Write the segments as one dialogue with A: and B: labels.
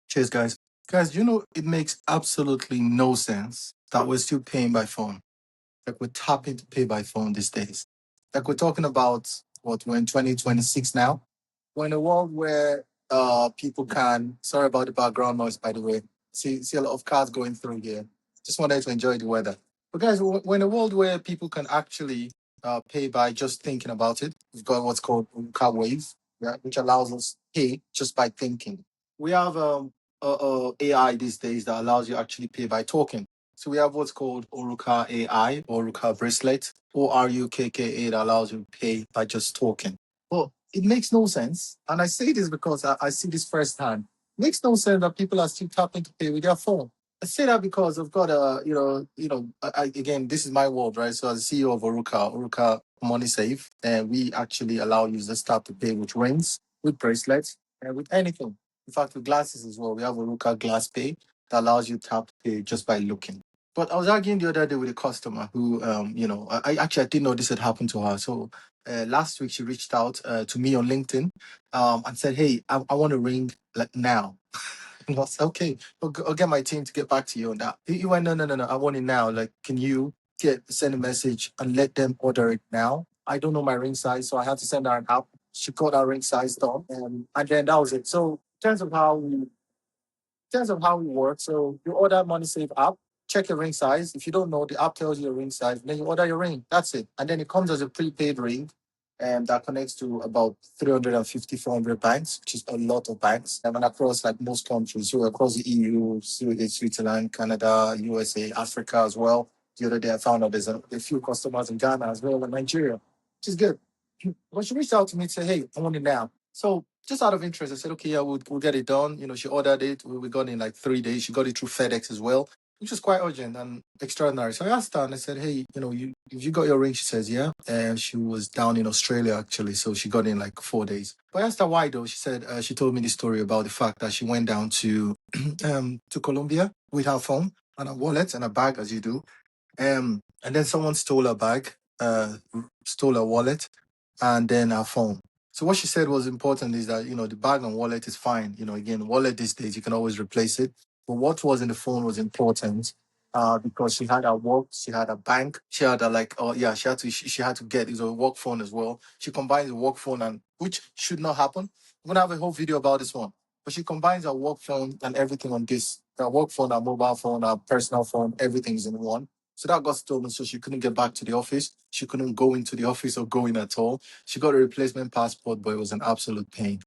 A: Cheers, guys. Guys, it makes absolutely no sense that we're still paying by phone. Like we're tapping to pay by phone these days. Like we're talking about what we're in 2026 now. We're in a world where people can. Sorry about the background noise, by the way. See a lot of cars going through here. Just wanted to enjoy the weather. But guys, we're in a world where people can actually pay by just thinking about it. We've got what's called Orukka Wave, yeah, which allows us to pay just by thinking. We have AI these days that allows you actually pay by talking. So we have what's called Orukka AI, Orukka bracelet, ORUKKA that allows you to pay by just talking. But it makes no sense. And I say this because I see this firsthand. It makes no sense that people are still tapping to pay with their phone. I say that because I've got again, this is my world, right? So as CEO of Orukka Money Save, and we actually allow users tap to pay with rings, with bracelets, and with anything. In fact, with glasses as well, we have Orukka Glass Pay that allows you to tap to pay just by looking. But I was arguing the other day with a customer who, I didn't know this had happened to her. So last week she reached out to me on LinkedIn and said, "Hey, I want to ring like now." And I was okay. I'll get my team to get back to you on that. He went, no, no, no, no. I want it now. Like, can you send a message and let them order it now? I don't know my ring size, so I had to send her an app. She got our ring size done, and then that was it. So in terms of how we work, so you order Money Save app, check your ring size. If you don't know, the app tells you your ring size, then you order your ring. That's it. And then it comes as a prepaid ring. And that connects to about 350, 400 banks, which is a lot of banks. And across like most countries, so across the EU, Switzerland, Canada, USA, Africa as well. The other day I found out there's a few customers in Ghana as well and Nigeria, which is good. When she reached out to me and said, "Hey, I want it now." So just out of interest, I said, "Okay, yeah, we'll get it done." She ordered it. We got it in like 3 days. She got it through FedEx as well, which was quite urgent and extraordinary. So I asked her and I said, "Hey, if you got your ring?" She says, "Yeah." And she was down in Australia actually, so she got it in like 4 days. But I asked her why though. She said she told me the story about the fact that she went down to to Colombia with her phone and her wallet and a bag as you do. And then someone stole her bag, stole her wallet, and then her phone. So what she said was important is that the bag and wallet is fine. Again, wallet these days you can always replace it. But what was in the phone was important because she had her work, she had a bank, she had a like oh yeah, she had to get is a work phone as well. She combines the work phone and which should not happen. I'm gonna have a whole video about this one. But she combines her work phone and everything on this. Her work phone, her mobile phone, her personal phone, everything is in one. So that got stolen, so she couldn't get back to the office. She couldn't go into the office or go in at all. She got a replacement passport, but it was an absolute pain.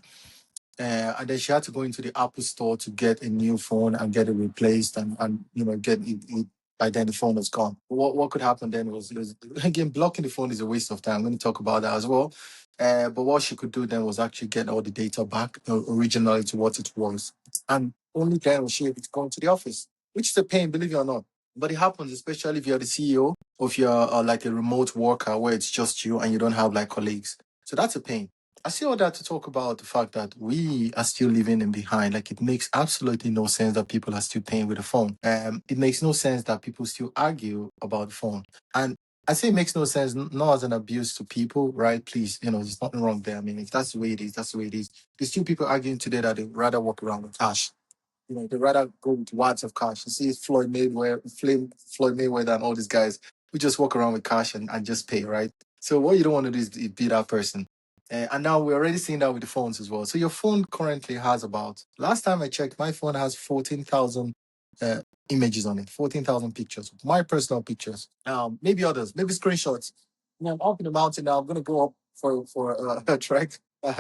A: And then she had to go into the Apple store to get a new phone and get it replaced and get it. By then the phone was gone. What could happen then was again blocking the phone is a waste of time. I'm going to talk about that as well. But what she could do then was actually get all the data back originally to what it was, and only then was she able to go into the office, which is a pain, believe it or not. But it happens, especially if you're the CEO or if you're like a remote worker where it's just you and you don't have like colleagues. So that's a pain. I say all that to talk about the fact that we are still living in behind. Like it makes absolutely no sense that people are still paying with a phone. It makes no sense that people still argue about the phone. And I say it makes no sense, not as an abuse to people, right? Please, there's nothing wrong there. I mean, if that's the way it is, that's the way it is. There's still people arguing today that they'd rather walk around with cash. They'd rather go with wads of cash. You see Floyd Mayweather and all these guys who just walk around with cash and just pay, right? So what you don't want to do is be that person. And now we're already seeing that with the phones as well. So your phone currently has about, last time I checked, my phone has 14,000 uh, images on it, 14,000 pictures, my personal pictures. Maybe others, maybe screenshots. I'm up in the mountain now. I'm going to go up for a trek, on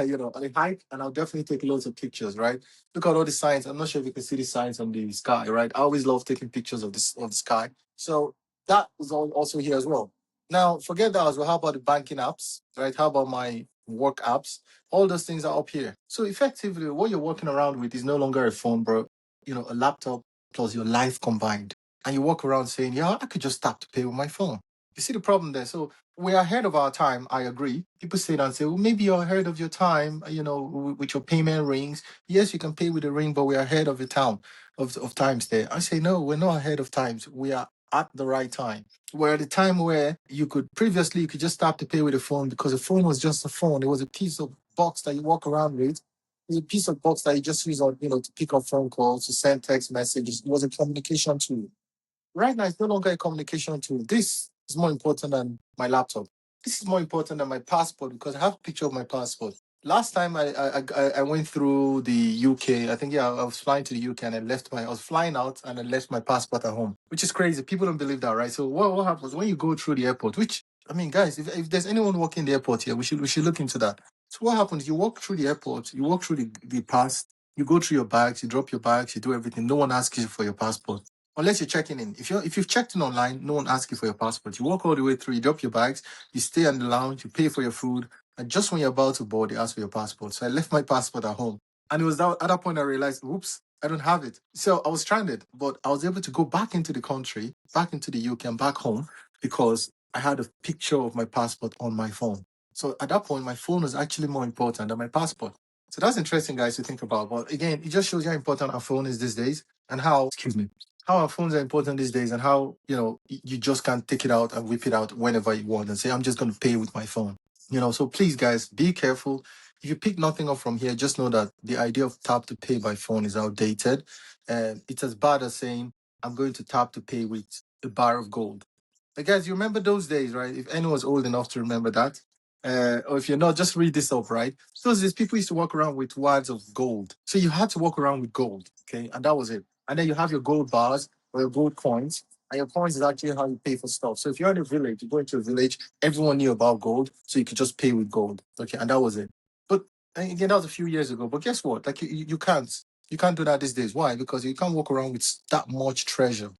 A: a hike, and I'll definitely take loads of pictures, right? Look at all the signs. I'm not sure if you can see the signs on the sky, right? I always love taking pictures of the sky. So that is also here as well. Now, forget that as well. How about the banking apps, right? How about my work apps? All those things are up here. So effectively, what you're walking around with is no longer a phone, bro. A laptop plus your life combined. And you walk around saying, yeah, I could just tap to pay with my phone. You see the problem there? So we're ahead of our time. I agree. People say that and say, well, maybe you're ahead of your time, with your payment rings. Yes, you can pay with a ring, but we're ahead of the town of times there. I say, no, we're not ahead of times. We are at the right time. We're at a time where you could just tap to pay with a phone because a phone was just a phone. It was a piece of box that you walk around with. It's a piece of box that you just use on, to pick up phone calls, to send text messages. It was a communication tool. Right now, it's no longer a communication tool. This is more important than my laptop. This is more important than my passport because I have a picture of my passport. Last time I went through the UK, I think, yeah, I was flying to the UK and I was flying out and I left my passport at home, which is crazy. People don't believe that, right? So what happens when you go through the airport, which, I mean, guys, if there's anyone working the airport here, we should look into that. So what happens? You walk through the airport, you walk through the pass, you go through your bags, you drop your bags, you do everything. No one asks you for your passport unless you're checking in. If you've checked in online, no one asks you for your passport. You walk all the way through, you drop your bags, you stay in the lounge, you pay for your food, and just when you're about to board, they ask for your passport. So I left my passport at home, and it was at that point I realized, oops, I don't have it. So I was stranded, but I was able to go back into the country, back into the UK, and back home because I had a picture of my passport on my phone. So at that point, my phone was actually more important than my passport. So that's interesting, guys, to think about. But again, it just shows you how important our phone is these days and how, excuse me, how our phones are important these days and how, you just can't take it out and whip it out whenever you want and say, I'm just going to pay with my phone. So please, guys, be careful. If you pick nothing up from here, just know that the idea of tap to pay by phone is outdated. And it's as bad as saying, I'm going to tap to pay with a bar of gold. Guys, you remember those days, right? If anyone's old enough to remember that, or if you're not, just read this up, right? So these people used to walk around with wads of gold. So you had to walk around with gold, okay? And that was it. And then you have your gold bars or your gold coins. And your coins is actually how you pay for stuff. So if you're in a village, you go into a village, everyone knew about gold, so you could just pay with gold, okay? And that was it. But again, that was a few years ago. But guess what? Like you can't. You can't do that these days. Why? Because you can't walk around with that much treasure.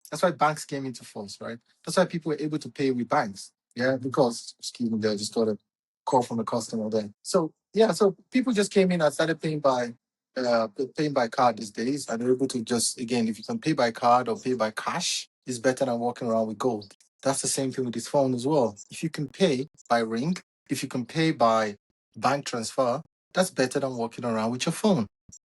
A: That's why banks came into force, right? That's why people were able to pay with banks. Yeah, because, excuse me, I just got a call from a customer there. So yeah, so people just came in and started paying by card these days, and they're able to just, again, if you can pay by card or pay by cash, it's better than walking around with gold. That's the same thing with this phone as well. If you can pay by ring, if you can pay by bank transfer, that's better than walking around with your phone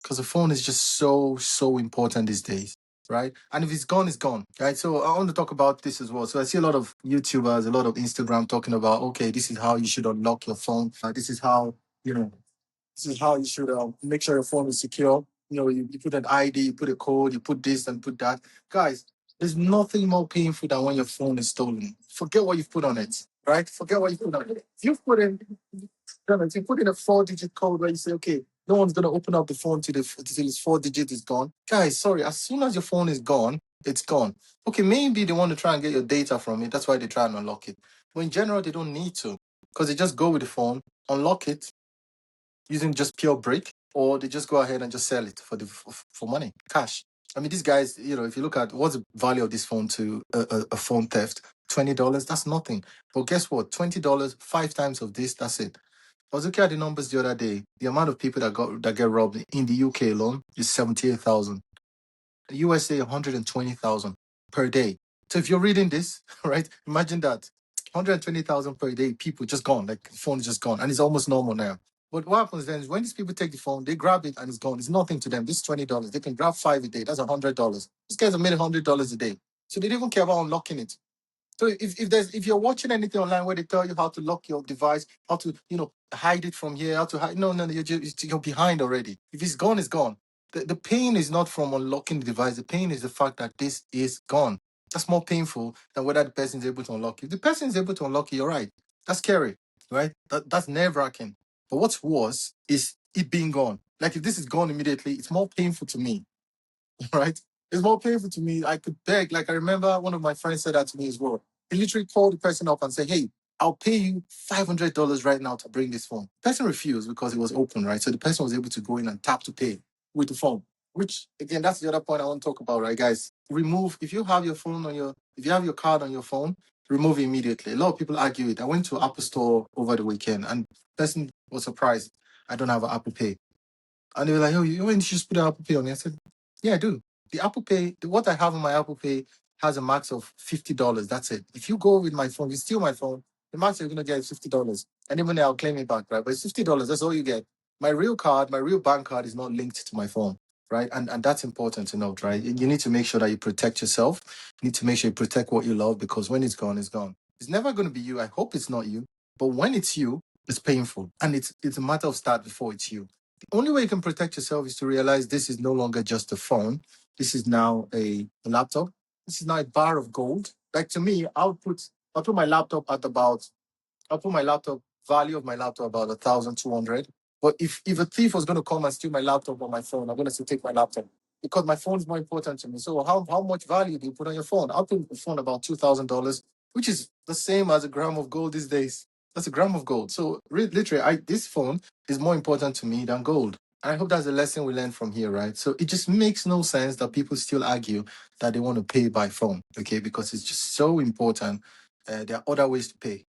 A: because the phone is just so important these days, right? And if it's gone, it's gone, right? So I want to talk about this as well. So I see a lot of YouTubers, a lot of Instagram talking about, okay, this is how you should unlock your phone. This is how, you know, this is how you should make sure your phone is secure. You put an ID, you put a code, you put this and put that. Guys, there's nothing more painful than when your phone is stolen. Forget what you've put on it, right? Forget what you put on it. If you put in a 4-digit code where you say, okay, no one's gonna open up the phone till this 4 digit is gone. Guys, sorry, as soon as your phone is gone, it's gone. Okay, maybe they want to try and get your data from it. That's why they try and unlock it. But in general, they don't need to because they just go with the phone, unlock it, using just pure brick, or they just go ahead and just sell it for money, cash. I mean, these guys, if you look at what's the value of this phone to a phone theft, $20, that's nothing. But guess what? $20, 5 times of this, that's it. I was looking at the numbers the other day. The amount of people that get robbed in the UK alone is 78,000. The USA 120,000 per day. So if you're reading this, right, imagine that 120,000 per day, people just gone, like the phone is just gone, and it's almost normal now. But what happens then is when these people take the phone, they grab it and it's gone. It's nothing to them. This is $20. They can grab five a day. That's $100. These guys have made $100 a day. So they don't even care about unlocking it. So if you're watching anything online where they tell you how to lock your device, how to hide it from here, how to hide, no, you're behind already. If it's gone, it's gone. The pain is not from unlocking the device. The pain is the fact that this is gone. That's more painful than whether the person is able to unlock it. If the person is able to unlock it, you're right. That's scary, right? That's nerve-wracking. But what's worse is it being gone. Like if this is gone immediately, it's more painful to me. Right? It's more painful to me. I could beg. Like I remember one of my friends said that to me as well. He literally called the person up and said, "Hey, I'll pay you $500 right now to bring this phone." The person refused because it was open, right? So the person was able to go in and tap to pay with the phone. Which again, that's the other point I want to talk about, right, guys? Remove if you have your phone if you have your card on your phone, remove it immediately. A lot of people argue it. I went to Apple Store over the weekend and the person was surprised I don't have an Apple Pay. And they were like, "Oh, you want to just put an Apple Pay on it?" I said, "Yeah, I do. The Apple Pay, what I have on my Apple Pay has a max of $50. That's it. If you go with my phone, you steal my phone, the max you're going to get is $50. And even then, I'll claim it back, right? But it's $50. That's all you get. My real card, my real bank card is not linked to my phone, right? And that's important to note, right? You need to make sure that you protect yourself. You need to make sure you protect what you love because when it's gone, it's gone. It's never going to be you. I hope it's not you. But when it's you, it's painful. And it's a matter of start before it's you. The only way you can protect yourself is to realize this is no longer just a phone. This is now a laptop. This is now a bar of gold. Like to me, I'll put my laptop at about I'll put my laptop value of my laptop about 1,200. But if a thief was going to come and steal my laptop or my phone, I'm going to say take my laptop because my phone is more important to me. So how much value do you put on your phone? I'll put the phone about $2,000, which is the same as a gram of gold these days. That's a gram of gold. So literally, this phone is more important to me than gold. And I hope that's a lesson we learn from here, right? So it just makes no sense that people still argue that they want to pay by phone, okay? Because it's just so important. There are other ways to pay.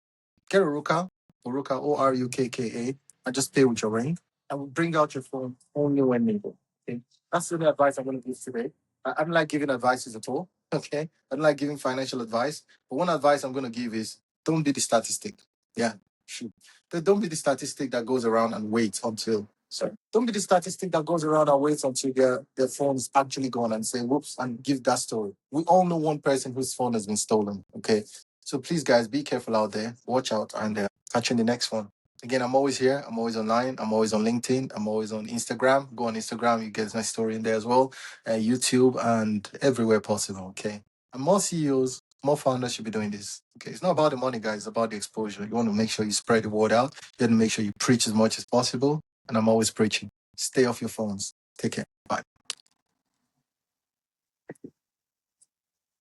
A: Get Orukka, Orukka, and just pay with your ring. And we'll bring out your phone only when needed. Okay, that's the only advice I'm going to give today. I don't like giving advices at all. Okay, I don't like giving financial advice. But one advice I'm going to give is don't be the statistic. Yeah, shoot. Don't be the statistic that goes around and waits until. Sorry. Don't be the statistic that goes around and waits until their phone's actually gone and say, whoops, and give that story. We all know one person whose phone has been stolen. Okay. So please, guys, be careful out there. Watch out and catch you in the next one. Again, I'm always here. I'm always online. I'm always on LinkedIn. I'm always on Instagram. Go on Instagram. You get my story in there as well. YouTube and everywhere possible. Okay. And more CEOs, more founders should be doing this. Okay. It's not about the money, guys. It's about the exposure. You want to make sure you spread the word out. You want to make sure you preach as much as possible. And I'm always preaching. Stay off your phones. Take care.